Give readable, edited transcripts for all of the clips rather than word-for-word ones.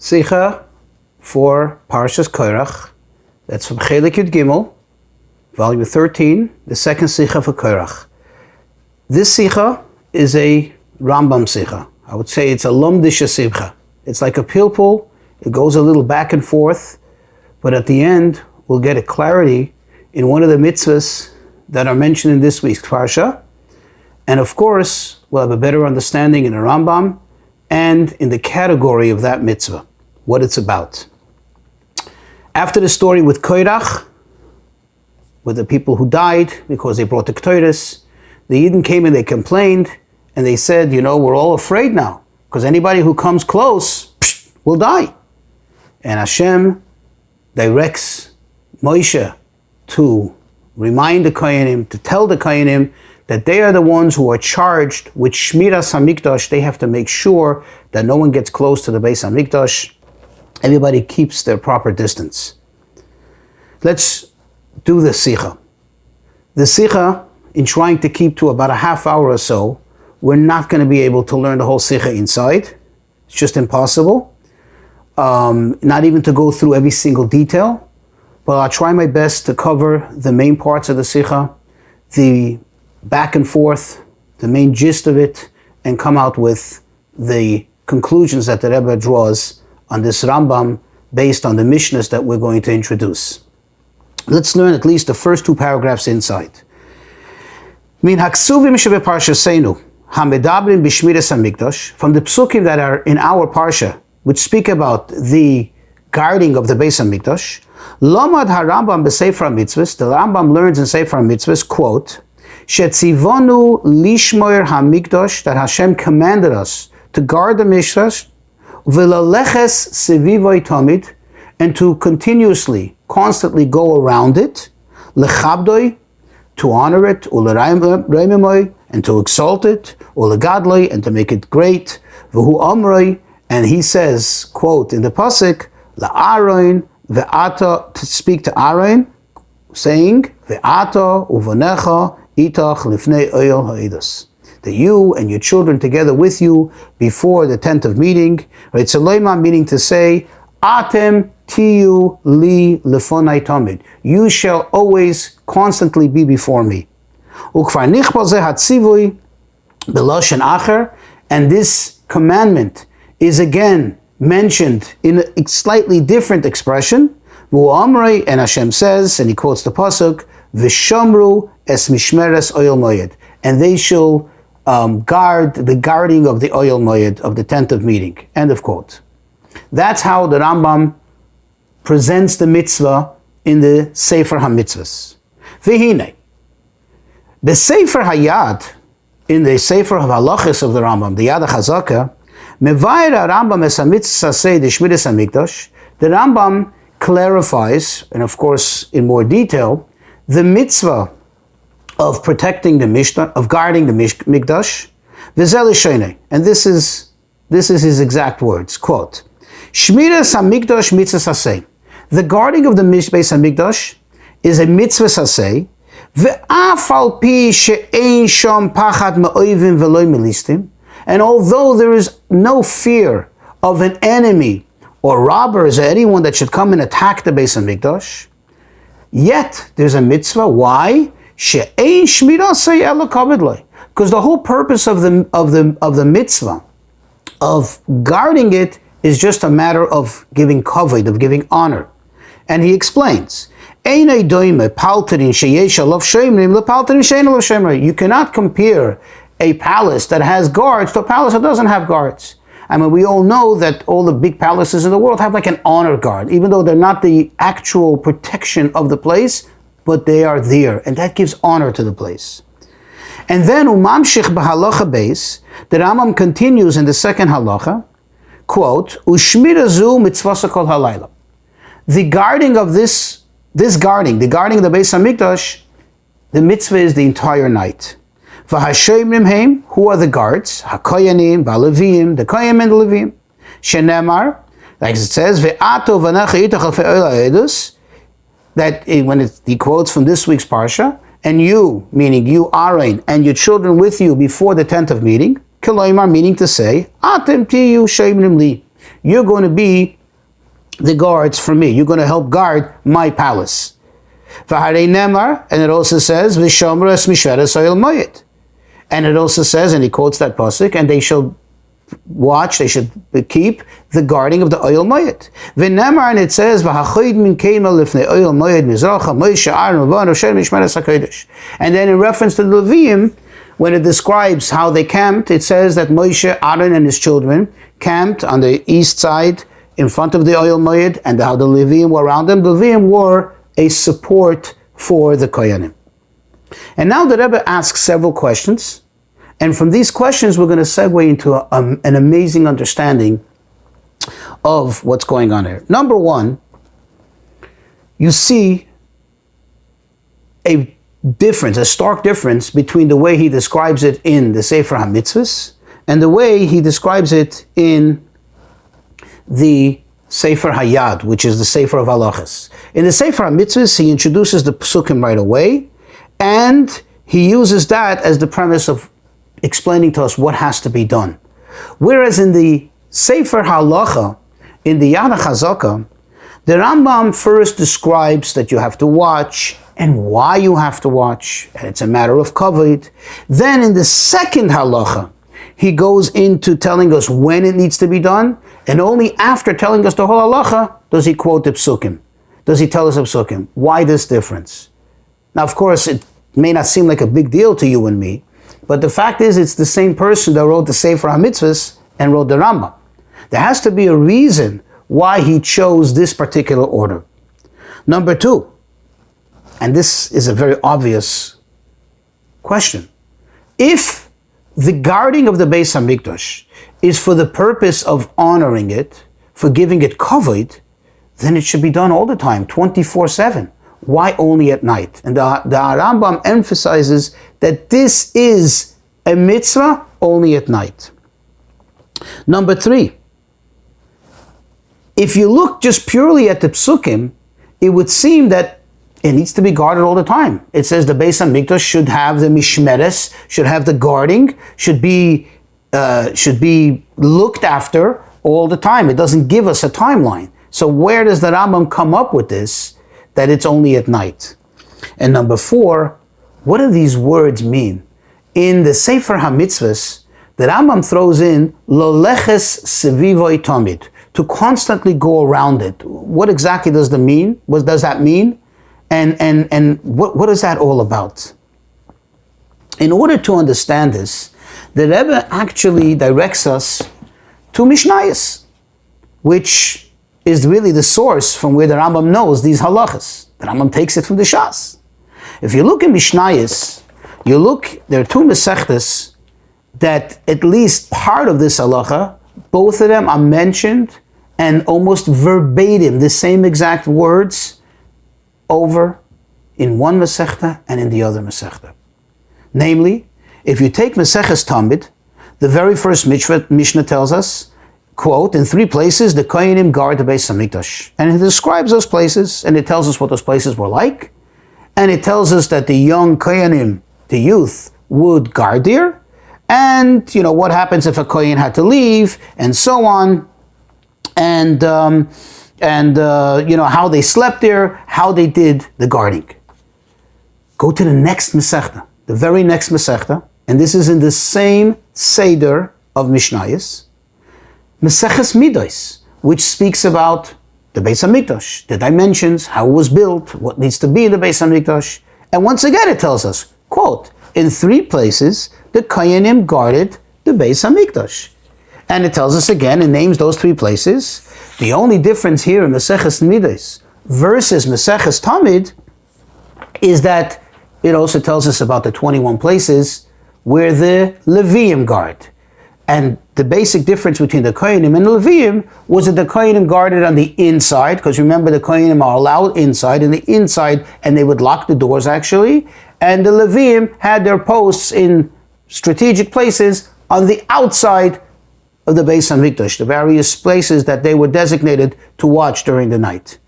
sicha for Parshas Korach. That's from Chelik Yud Gimel, volume 13, the second sicha for Korach. This sicha is a Rambam sicha. I would say it's a lumdisha sicha. It's like a pilpul. It goes a little back and forth, but at the end, we'll get a clarity in one of the mitzvahs that are mentioned in this week's parsha. And of course, we'll have a better understanding in the Rambam and in the category of that mitzvah, what it's about. After the story with Korach, with the people who died because they brought the Ketores, the Yidden came and they complained, and they said, we're all afraid now, because anybody who comes close will die. And Hashem directs Moshe to remind the Kohanim, to tell the Kohanim that they are the ones who are charged with Shmiras HaMikdash. They have to make sure that no one gets close to the Beis HaMikdash. Everybody keeps their proper distance. Let's do the sicha. The sicha, in trying to keep to about a half hour or so, we're not going to be able to learn the whole sicha inside. It's just impossible. Not even to go through every single detail, but I'll try my best to cover the main parts of the sicha, the back and forth, the main gist of it, and come out with the conclusions that the Rebbe draws on this Rambam based on the Mishnahs that we're going to introduce. Let's learn at least the first two paragraphs inside. Min haksuvim shebeparshasenu hamedabrim b'shmiras hamikdash, from the psukim that are in our parsha, which speak about the guarding of the Beis HaMikdash, Lomad HaRambam b'Sefer HaMitzvahs, the Rambam learns in Sefer HaMitzvahs, quote, Shetzivonu lishmoyer HaMikdash, that Hashem commanded us to guard the Mikdash, v'laleches sevivoy tamid, and to continuously, constantly go around it, lechabdoi, to honor it, u'lereimimoy, and to exalt it, u'legadloi, and to make it great, v'hu amroi, and he says, quote, in the pasuk, la'aron ve'ata, to speak to Aaron, saying, ve'ata uvanecha itach lifnei oyel ha'edos, that you and your children together with you before the tent of meeting, right? Tzaloima, meaning to say, atem tiyu li lefonai tamid, you shall always constantly be before me. Ukvar nichbal ze hatzivui beloshen acher, and this commandment is again mentioned in a slightly different expression. And Hashem says, and he quotes the pasuk, "V'shamru es mishmeres oyel moyed," and they shall guard the guarding of the oyel moyed, of the tent of meeting. End of quote. That's how the Rambam presents the mitzvah in the Sefer HaMitzvahs. V'hinei, the Sefer Hayad, in the Sefer of Halachis of the Rambam, the Yad HaChazaka, Mevaira Rambam es ha-mitzvah say the Shmiras HaMikdash, the Rambam clarifies, and of course in more detail, the mitzvah of protecting the Mishnah, of guarding the Mikdash, v'zel l'shoinei, and this is his exact words, quote, Shmiras HaMikdash mitzvah saseh, the guarding of the Beis HaMikdash is a mitzvah saseh, ve'af al pi she'ein sham pachad ma'oivim v'loi melistim, and although there is no fear of an enemy or robbers or anyone that should come and attack the Beis HaMikdash, yet there's a mitzvah. Why? She'ein shmirasei ela kavod lo, because the whole purpose of the mitzvah of guarding it is just a matter of giving kavod, of giving honor. And he explains, Einay doime palterin sheyesh alav shomrim lepalterin she'ein alav shomrim. You cannot compare a palace that has guards to a palace that doesn't have guards. I mean, we all know that all the big palaces in the world have like an honor guard, even though they're not the actual protection of the place, but they are there, and that gives honor to the place. And then umamshich b'halacha beis, the Rambam continues in the second halacha, quote, ushmira zu mitzvasa kol halayla. The guarding of the guarding of the Beis HaMikdash, the mitzvah is the entire night. V'hashomrim heim, who are the guards? HaKoyanim, v'Alevim, the Koyanim and the Levim. Shenemar, like it says, ve'ato v'necha itach alfei oyel ha'edus, that when he quotes from this week's parsha, and you, meaning you, Aaron, and your children with you before the tent of meeting, Kiloimar, meaning to say, Atem tiyu shomrim li, you're going to be the guards for me. You're going to help guard my palace. And it also says, and it also says, and he quotes that pasuk, and they shall watch, they should keep the guarding of the oil mayit. And it says, and then in reference to the Leviim, when it describes how they camped, it says that Moshe, Aaron, and his children camped on the east side in front of the oil mayit, and how the Leviim were around them. The Leviim were a support for the Kohanim. And now the Rebbe asks several questions, and from these questions we're going to segue into an amazing understanding of what's going on here. Number one, you see a difference, a stark difference between the way he describes it in the Sefer HaMitzvahs and the way he describes it in the Sefer Hayad, which is the Sefer of Halachas. In the Sefer HaMitzvahs, he introduces the Psukim right away, and he uses that as the premise of explaining to us what has to be done. Whereas in the Sefer Halacha, in the Yad HaChazaka, the Rambam first describes that you have to watch and why you have to watch, and it's a matter of kavod. Then in the second halacha, he goes into telling us when it needs to be done, and only after telling us the whole halacha does he quote the psukim. Does he tell us the psukim? Why this difference? Now, of course, it may not seem like a big deal to you and me, but the fact is it's the same person that wrote the Sefer HaMitzvahs and wrote the Rambam. There has to be a reason why he chose this particular order. Number two, and this is a very obvious question. If the guarding of the Beis HaMikdash is for the purpose of honoring it, for giving it kavod, then it should be done all the time, 24/7. Why only at night? And the Rambam emphasizes that this is a mitzvah only at night. Number three, if you look just purely at the psukim, it would seem that it needs to be guarded all the time. It says the Beis HaMikdash should have the mishmeres, should have the guarding, should be looked after all the time. It doesn't give us a timeline. So where does the Rambam come up with this, that it's only at night? And number four, what do these words mean? In the Sefer HaMitzvahs, the Rambam throws in loleches sevivoi tamid, to constantly go around it. What exactly does that mean? What does that mean? And what is that all about? In order to understand this, the Rebbe actually directs us to Mishnayos, which is really the source from where the Rambam knows these halachas. The Rambam takes it from the Shas. If you look at Mishnayos, there are two Masechtas that at least part of this halacha, both of them are mentioned and almost verbatim, the same exact words, over in one Masechta and in the other Masechta. Namely, if you take Maseches Tamid, the very first Mishnah tells us, quote, in three places the Kohanim guard the Beis HaMikdash. And it describes those places, and it tells us what those places were like, and it tells us that the young Kohanim, the youth, would guard there, and what happens if a Kohen had to leave, and so on, and how they slept there, how they did the guarding. Go to the next Masechta, the very next Masechta, and this is in the same Seder of Mishnayos, Maseches Midos, which speaks about the Beis HaMikdash, the dimensions, how it was built, what needs to be in the Beis HaMikdash, and once again it tells us, quote, in three places the Kohanim guarded the Beis HaMikdash. And it tells us again, it names those three places. The only difference here in Maseches Midos versus Maseches Tamid is that it also tells us about the 21 places where the Leviim guard. And the basic difference between the Kohanim and the Leviim was that the Kohanim guarded on the inside, because remember the Kohanim are allowed inside, and they would lock the doors actually, and the Leviim had their posts in strategic places on the outside of the Beis HaMikdash, the various places that they were designated to watch during the night.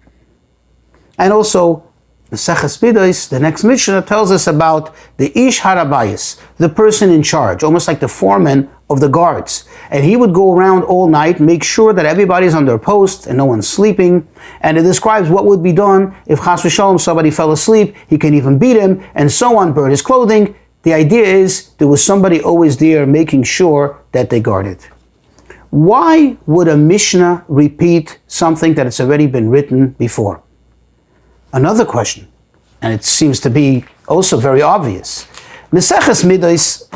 And also, Maseches Midos, the next Mishnah tells us about the Ish Harabayis, the person in charge, almost like the foreman of the guards. And he would go around all night, make sure that everybody's on their post and no one's sleeping. And it describes what would be done if Chas v'Shalom somebody fell asleep. He can even beat him and so on, burn his clothing. The idea is there was somebody always there making sure that they guarded. Why would a Mishnah repeat something that has already been written before? Another question, and it seems to be also very obvious. Maseches Midos,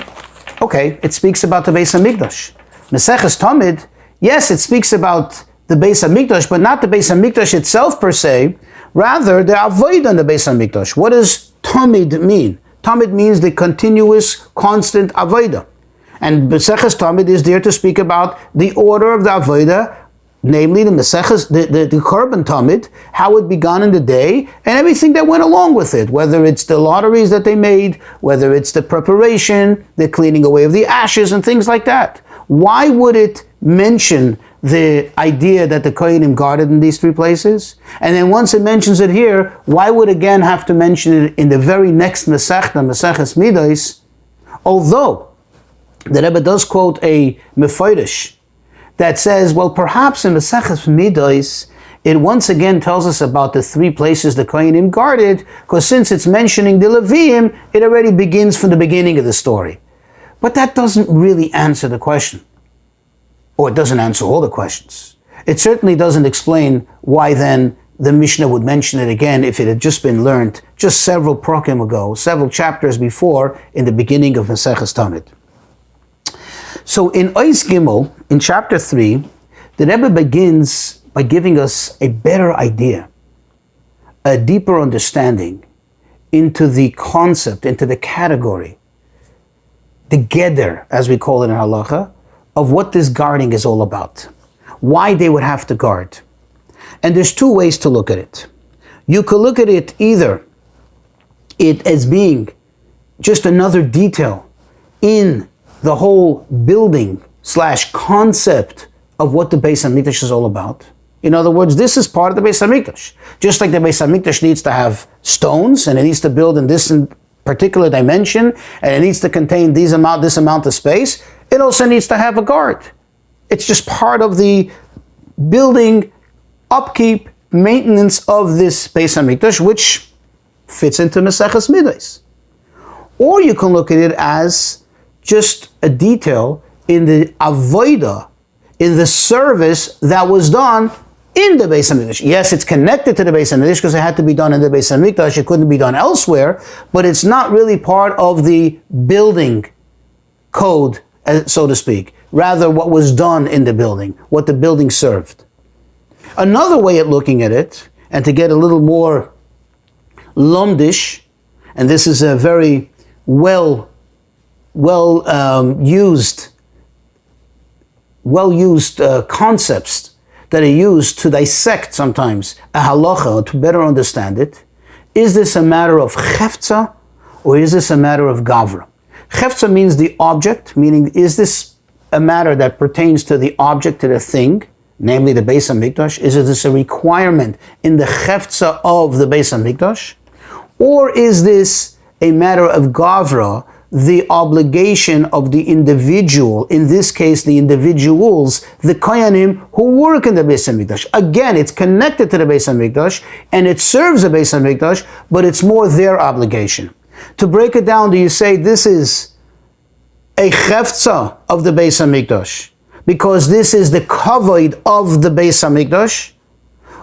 okay, it speaks about the Beis HaMikdash. Maseches Tamid, yes, it speaks about the Beis HaMikdash, but not the Beis HaMikdash itself per se, rather the Avodah in the Beis HaMikdash. What does Tamid mean? Tamid means the continuous, constant Avodah. And Maseches Tamid is there to speak about the order of the Avodah, namely the Maseches, the Korban Tamid, how it began in the day, and everything that went along with it, whether it's the lotteries that they made, whether it's the preparation, the cleaning away of the ashes, and things like that. Why would it mention the idea that the Kohanim guarded in these three places? And then once it mentions it here, why would again have to mention it in the very next Masechta, Maseches Midos? Although the Rebbe does quote a Meforish that says, well, perhaps in Maseches Midos, it once again tells us about the three places the Kohanim guarded, because since it's mentioning the Leviim, it already begins from the beginning of the story. But that doesn't really answer the question. Or it doesn't answer all the questions. It certainly doesn't explain why then the Mishnah would mention it again if it had just been learned just several prokim ago, several chapters before, in the beginning of Maseches Tamid. So in Ois Gimel, in chapter 3, the Rebbe begins by giving us a better idea, a deeper understanding into the concept, into the category, the geder, as we call it in halacha, of what this guarding is all about, why they would have to guard. And there's two ways to look at it. You could look at it either it as being just another detail in the whole building / concept of what the Beis HaMikdash is all about. In other words, this is part of the Beis HaMikdash. Just like the Beis HaMikdash needs to have stones, and it needs to build in this particular dimension, and it needs to contain this amount of space, it also needs to have a guard. It's just part of the building, upkeep, maintenance of this Beis HaMikdash, which fits into Maseches Midos. Or you can look at it as just a detail in the avodah, in the service that was done in the Beis HaMikdash. Yes, it's connected to the Beis HaMikdash because it had to be done in the Beis HaMikdash. It couldn't be done elsewhere, but it's not really part of the building code, so to speak. Rather, what was done in the building, what the building served. Another way of looking at it, and to get a little more lomdish, and this is a very well used concepts that are used to dissect sometimes a halacha, to better understand it. Is this a matter of chefza, or is this a matter of gavra? Chefza means the object, meaning is this a matter that pertains to the object, to the thing, namely the Beis HaMikdash? Is this a requirement in the chefza of the Beis HaMikdash? Or is this a matter of gavra, the obligation of the individual, in this case the individuals, the Kohanim who work in the Beis HaMikdash? Again, it's connected to the Beis HaMikdash and it serves the Beis HaMikdash, but it's more their obligation. To break it down, do you say this is a chefza of the Beis HaMikdash because this is the kavod of the Beis HaMikdash?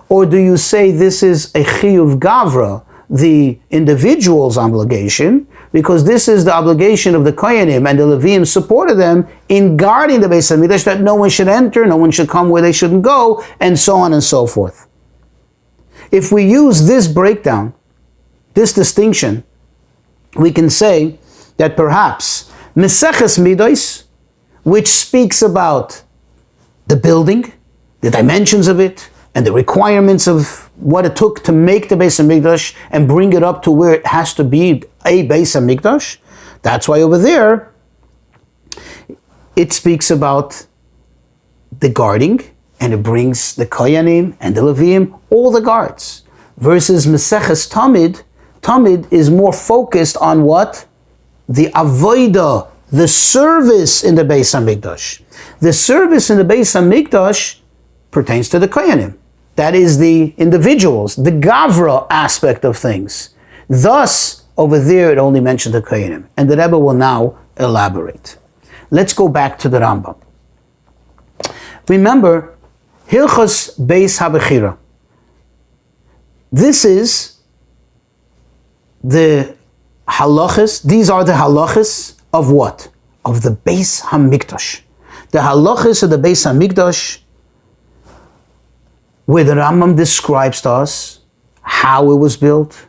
Or do you say this is a chiyuv gavra, the individual's obligation, because this is the obligation of the Kohanim, and the Leviim supported them in guarding the Beis HaMikdash, that no one should enter, no one should come where they shouldn't go, and so on and so forth. If we use this breakdown, this distinction, we can say that perhaps Maseches Midos, which speaks about the building, the dimensions of it, and the requirements of what it took to make the Beis HaMikdash and bring it up to where it has to be a Beis HaMikdash. That's why over there it speaks about the guarding, and it brings the Kohanim and the Leviim, all the guards. versus Maseches Tamid. Tamid is more focused on what? The avodah, the service in the Beis Hamikdash. The service in the Beis Hamikdash pertains to the Kohanim. That is the individuals, the Gavra aspect of things. Thus, over there it only mentioned the Kohanim. And the Rebbe will now elaborate. Let's go back to the Rambam. Remember, Hilchos Beis HaBechira. This is the halachas. These are the halachas of what? Of the Beis Hamikdash. The halachas of the Beis Hamikdash, where the Rambam describes to us how it was built,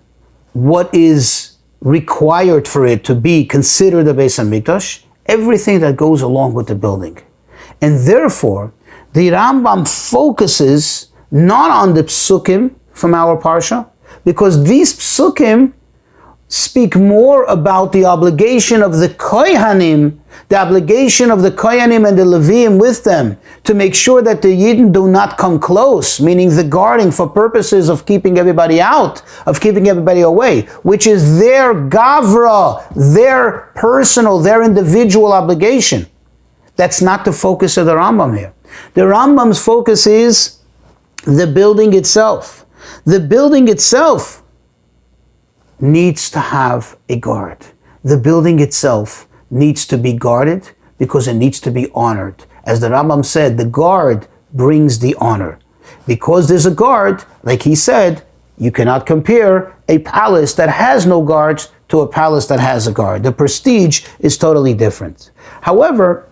what is required for it to be considered a Beis Hamikdash, everything that goes along with the building. And therefore, the Rambam focuses not on the psukim from our parsha, because these psukim speak more about the obligation of the Kohanim, the obligation of the Kohanim and the Leviim with them, to make sure that the Yidden do not come close, meaning the guarding for purposes of keeping everybody out, of keeping everybody away, which is their gavra, their personal, their individual obligation. That's not the focus of the Rambam here. The Rambam's focus is the building itself. The building itself needs to have a guard. The building itself needs to be guarded because it needs to be honored. As the Rambam said, the guard brings the honor. Because there's a guard, like he said, you cannot compare a palace that has no guards to a palace that has a guard. The prestige is totally different. However,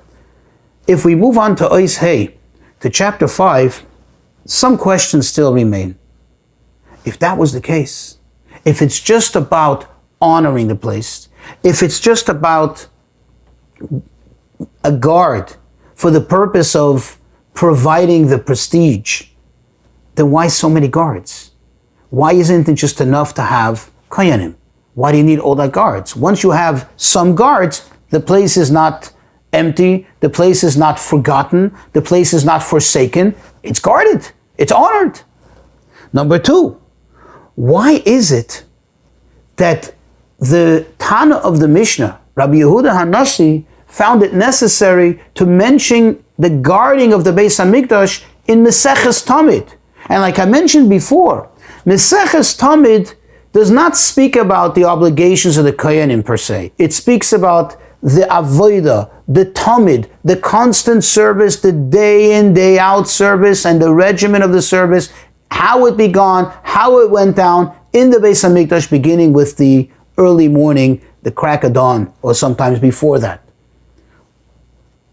if we move on to Ois Hey, to chapter 5, some questions still remain. If that was the case, if it's just about honoring the place, if it's just about a guard for the purpose of providing the prestige, then why so many guards? Why isn't it just enough to have Kohanim? Why do you need all that guards? Once you have some guards, the place is not empty, the place is not forgotten, the place is not forsaken, it's guarded, it's honored. Number two, why is it that the Tana of the Mishnah, Rabbi Yehuda Hanasi, found it necessary to mention the guarding of the Beis Hamikdash in Meseches Tamid? And like I mentioned before, Meseches Tamid does not speak about the obligations of the Kohanim per se. It speaks about the avodah, the tamid, the constant service, the day in, day out service, and the regimen of the service, how it began, how it went down in the Beis Hamikdash, beginning with the early morning, the crack of dawn, or sometimes before that.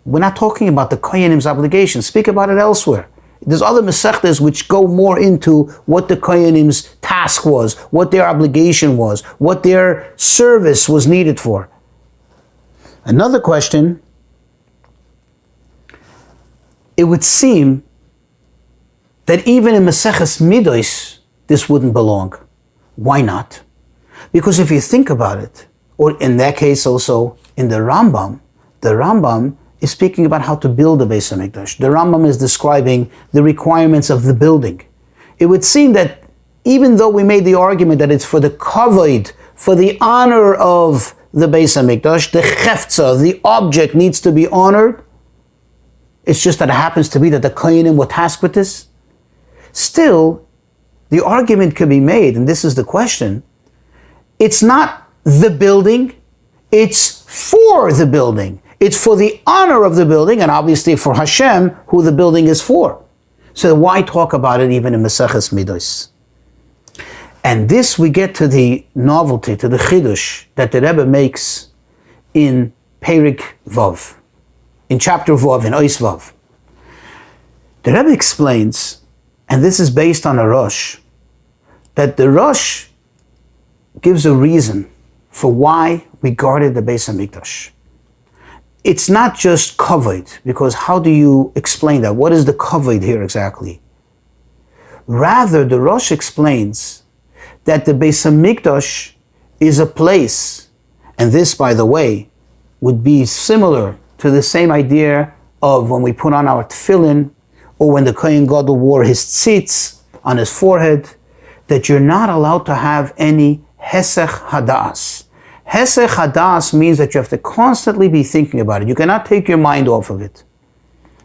We're not talking about the Kohanim's obligation. Speak about it elsewhere. There's other Masechtas which go more into what the Kohanim's task was, what their obligation was, what their service was needed for. Another question, it would seem that even in Maseches Midos, this wouldn't belong. Why not? Because if you think about it, or in that case also in the Rambam is speaking about how to build a Beis Hamikdash. The Rambam is describing the requirements of the building. It would seem that even though we made the argument that it's for the kavod, for the honor of the Beis Hamikdash, the cheftza, the object needs to be honored. It's just that it happens to be that the Kohanim were tasked with this. Still, the argument could be made, and this is the question, it's not the building, it's for the building. It's for the honor of the building, and obviously for Hashem, who the building is for. So why talk about it even in Maseches Midos? And this we get to the novelty, to the chidush that the Rebbe makes in Perik Vav, in chapter Vav, in Ois Vav. The Rebbe explains, and this is based on a Rosh, that the Rosh gives a reason for why we guarded the Beis Hamikdash. It's not just kavod, because how do you explain that? What is the kavod here exactly? Rather, the Rosh explains that the Beis Hamikdash is a place, and this, by the way, would be similar to the same idea of when we put on our tefillin, or when the Kohen Gadol wore his tzitz on his forehead, that you're not allowed to have any hesech hadas. Hesech hadas means that you have to constantly be thinking about it. You cannot take your mind off of it.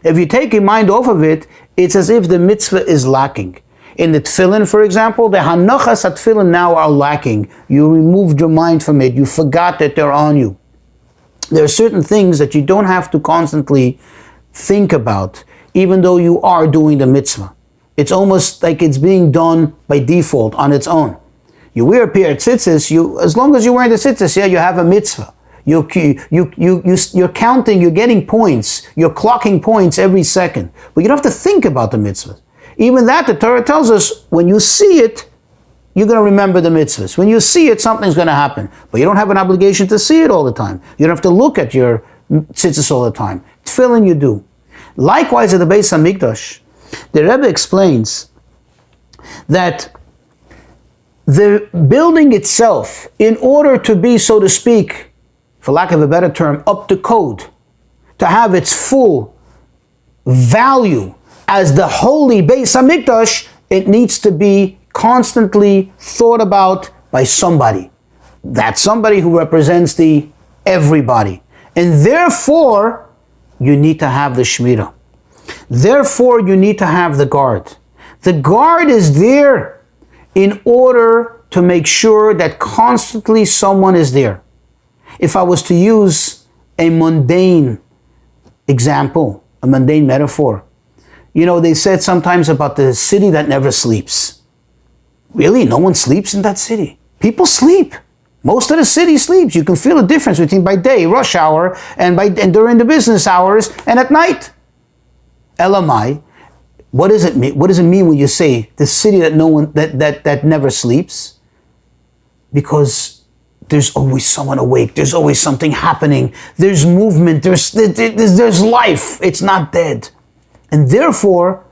If you take your mind off of it, it's as if the mitzvah is lacking. In the tefillin, for example, the hanachas at tefillin now are lacking. You removed your mind from it. You forgot that they're on you. There are certain things that you don't have to constantly think about, even though you are doing the mitzvah. It's almost like it's being done by default on its own. You wear a pair of tzitzis, as long as you're wearing the tzitzis, yeah, you have a mitzvah. You're counting, you're getting points, you're clocking points every second. But you don't have to think about the mitzvah. Even that, the Torah tells us, when you see it, you're going to remember the mitzvahs. When you see it, something's going to happen. But you don't have an obligation to see it all the time. You don't have to look at your tzitzis all the time. Tefillin you do. Likewise, at the Beis HaMikdash, the Rebbe explains that the building itself, in order to be, so to speak, for lack of a better term, up to code, to have its full value as the holy Beis HaMikdash, it needs to be constantly thought about by somebody. That somebody who represents the everybody. And therefore, you need to have the Shmirah. Therefore, you need to have the guard. The guard is there in order to make sure that constantly someone is there. If I was to use a mundane example, a mundane metaphor, they said sometimes about the city that never sleeps. Really? No one sleeps in that city? People sleep. Most of the city sleeps. You can feel the difference between by day, rush hour, and during the business hours, and at night. Elamai, what does it mean? What does it mean when you say the city that never sleeps? Because there's always someone awake. There's always something happening. There's movement. There's life. It's not dead. And therefore,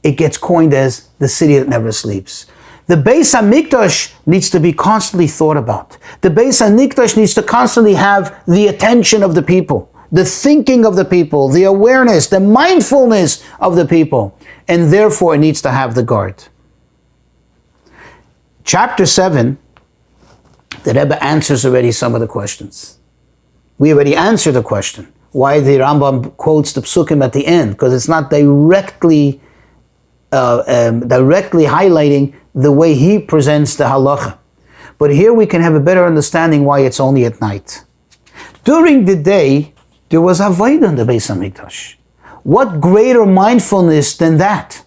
it gets coined as the city that never sleeps. The Beis HaMikdash needs to be constantly thought about. The Beis HaMikdash needs to constantly have the attention of the people, the thinking of the people, the awareness, the mindfulness of the people. And therefore, it needs to have the guard. Chapter 7, the Rebbe answers already some of the questions. We already answered the question. Why the Rambam quotes the psukim at the end, because it's not directly highlighting the way he presents the halacha. But here we can have a better understanding why it's only at night. During the day, there was avodah in the Beis HaMikdash. What greater mindfulness than that?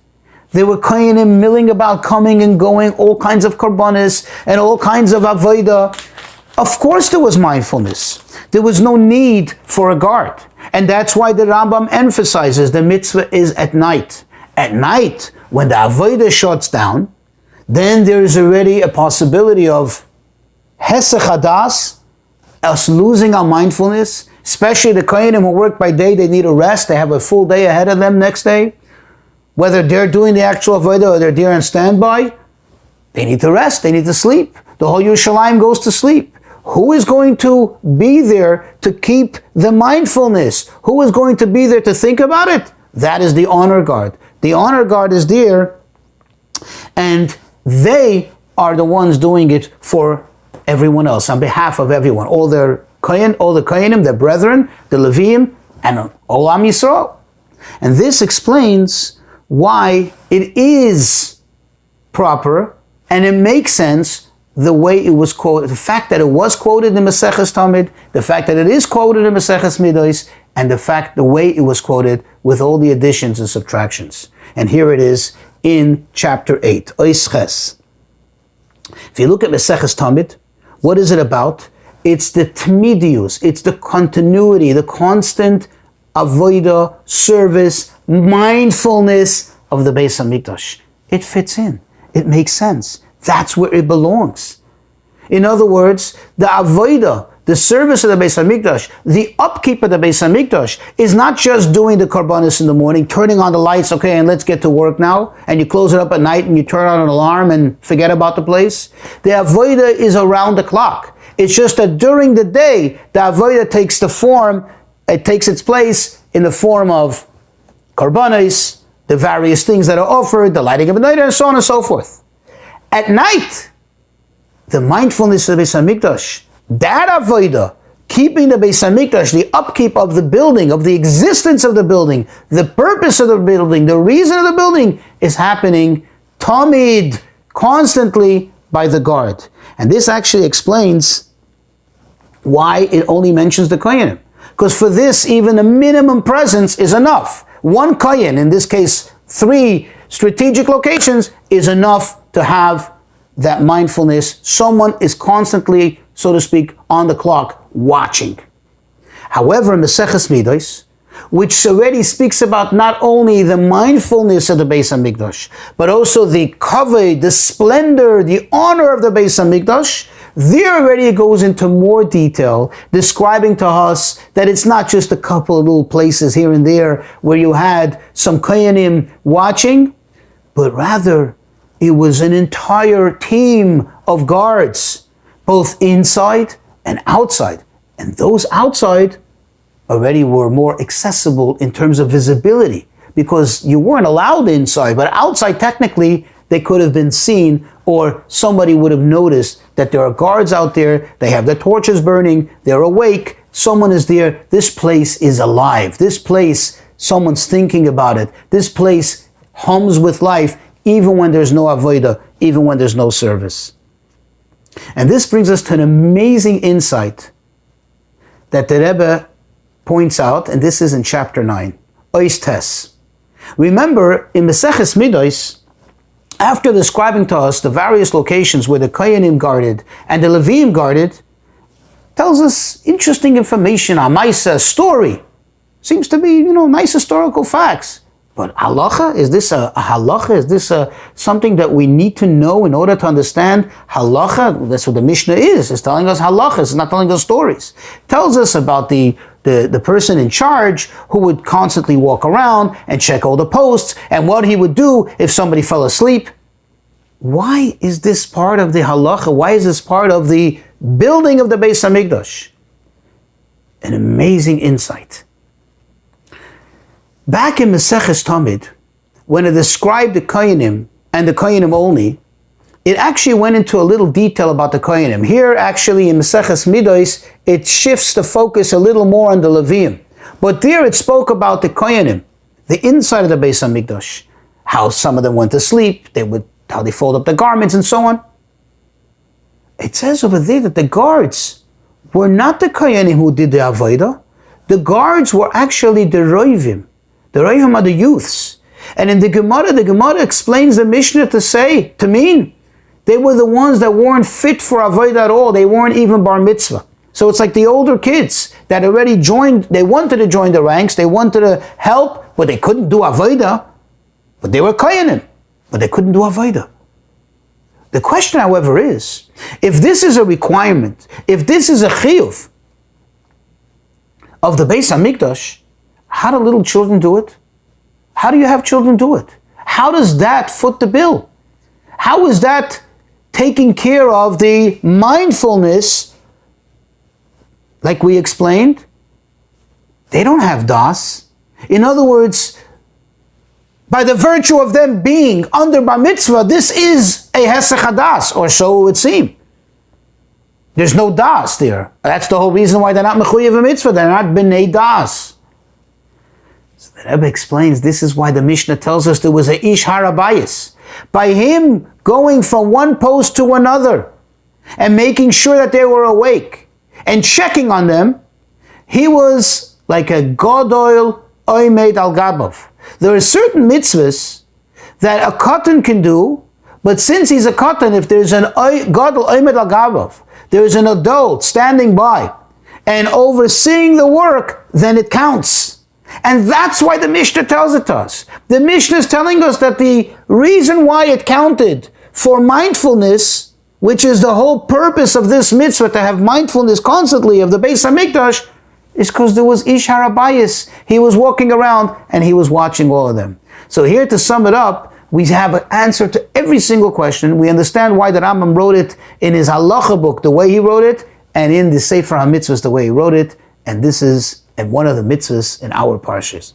There were kohanim milling about, coming and going, all kinds of korbanos and all kinds of avodah. Of course there was mindfulness. There was no need for a guard. And that's why the Rambam emphasizes the mitzvah is at night. At night, when the avodah shuts down, then there is already a possibility of hesech hadas, us losing our mindfulness, especially the kohanim who work by day, they need a rest, they have a full day ahead of them next day. Whether they're doing the actual avodah or they're there on standby, they need to rest, they need to sleep. The whole Yerushalayim goes to sleep. Who is going to be there to keep the mindfulness? Who is going to be there to think about it? That is the honor guard. The honor guard is there, and they are the ones doing it for everyone else, on behalf of everyone. All the kohanim, their brethren, the Levim, and all Am Yisrael. And this explains why it is proper, and it makes sense the way it was quoted, the fact that it was quoted in Maseches Tamid, the fact that it is quoted in Maseches Midos, and the way it was quoted with all the additions and subtractions. And here it is in chapter 8, Ois Ches. If you look at Maseches Tamid, what is it about? It's the tmidius, it's the continuity, the constant avodah, service, mindfulness of the Beis HaMikdash. It fits in. It makes sense. That's where it belongs. In other words, the avodah, the service of the Beis HaMikdash, the upkeep of the Beis HaMikdash is not just doing the korbanos in the morning, turning on the lights, okay, and let's get to work now, and you close it up at night and you turn on an alarm and forget about the place. The avodah is around the clock. It's just that during the day, the avodah takes its place in the form of korbanos, the various things that are offered, the lighting of the night, and so on and so forth. At night, the mindfulness of the Beis HaMikdash, that avodah, keeping the Beis HaMikdash, the upkeep of the building, of the existence of the building, the purpose of the building, the reason of the building is happening tamid, constantly by the guard. And this actually explains why it only mentions the Kohanim. Because for this, even a minimum presence is enough. One Kohen, in this case 3 strategic locations, is enough to have that mindfulness. Someone is constantly, so to speak, on the clock, watching. However, in Maseches Midos, which already speaks about not only the mindfulness of the Beis HaMikdash, but also the kavod, the splendor, the honor of the Beis HaMikdash, there already it goes into more detail, describing to us that it's not just a couple of little places here and there where you had some Kohanim watching, but rather it was an entire team of guards, both inside and outside. And those outside already were more accessible in terms of visibility, because you weren't allowed inside, but outside technically they could have been seen, or somebody would have noticed that there are guards out there, they have their torches burning, they're awake, someone is there, this place is alive, this place, someone's thinking about it, this place hums with life, even when there's no avodah, even when there's no service. And this brings us to an amazing insight that the Rebbe points out, and this is in chapter 9, Ois Tes. Remember, in Maseches Midos, after describing to us the various locations where the Kohanim guarded and the Levim guarded, tells us interesting information, a Maisa story. Seems to be, nice historical facts. But halacha, is this a halacha? Is this something that we need to know in order to understand halacha? That's what the Mishnah is. It's telling us halacha. It's not telling us stories. It tells us about the person in charge who would constantly walk around and check all the posts and what he would do if somebody fell asleep. Why is this part of the halacha? Why is this part of the building of the Beis HaMikdash? An amazing insight. Back in Maseches Tamid, when it described the Kohanim and the Kohanim only, it actually went into a little detail about the Kohanim. Here, actually, in Maseches Midos, it shifts the focus a little more on the Levim. But there it spoke about the Kohanim, the inside of the Beis HaMikdash, how some of them went to sleep, how they fold up the garments and so on. It says over there that the guards were not the Kohanim who did the Avodah. The guards were actually the Roivim. The Roivim are the youths. And in the Gemara explains the Mishnah to mean they were the ones that weren't fit for Avodah at all. They weren't even bar mitzvah. So it's like the older kids that already joined, they wanted to join the ranks, they wanted to help, but they couldn't do Avodah. But they were Kohanim, but they couldn't do Avodah. The question, however, is, if this is a requirement, if this is a chiyuv of the Beis HaMikdash, how do little children do it? How do you have children do it? How does that foot the bill? How is that taking care of the mindfulness, like we explained? They don't have das. In other words, by the virtue of them being under bar mitzvah, this is a hesech hadas, or so it would seem. There's no das there. That's the whole reason why they're not mechuyev mitzvah. They're not b'nei das. So the Rebbe explains this is why the Mishnah tells us there was a ish harabayis. By him going from one post to another and making sure that they were awake and checking on them, he was like a gadol oimed al gabav. There are certain mitzvahs that a katan can do, but since he's a katan, if there's an gadol oimed al gabav, there's an adult standing by and overseeing the work, then it counts. And that's why the Mishnah tells it to us. The Mishnah is telling us that the reason why it counted for mindfulness, which is the whole purpose of this mitzvah, to have mindfulness constantly of the Beis HaMikdash, is because there was ish harabayis. He was walking around and he was watching all of them. So here, to sum it up, we have an answer to every single question. We understand why the Rambam wrote it in his halacha book the way he wrote it, and in the Sefer HaMitzvahs the way he wrote it, and this is one of the mitzvahs in our parshas.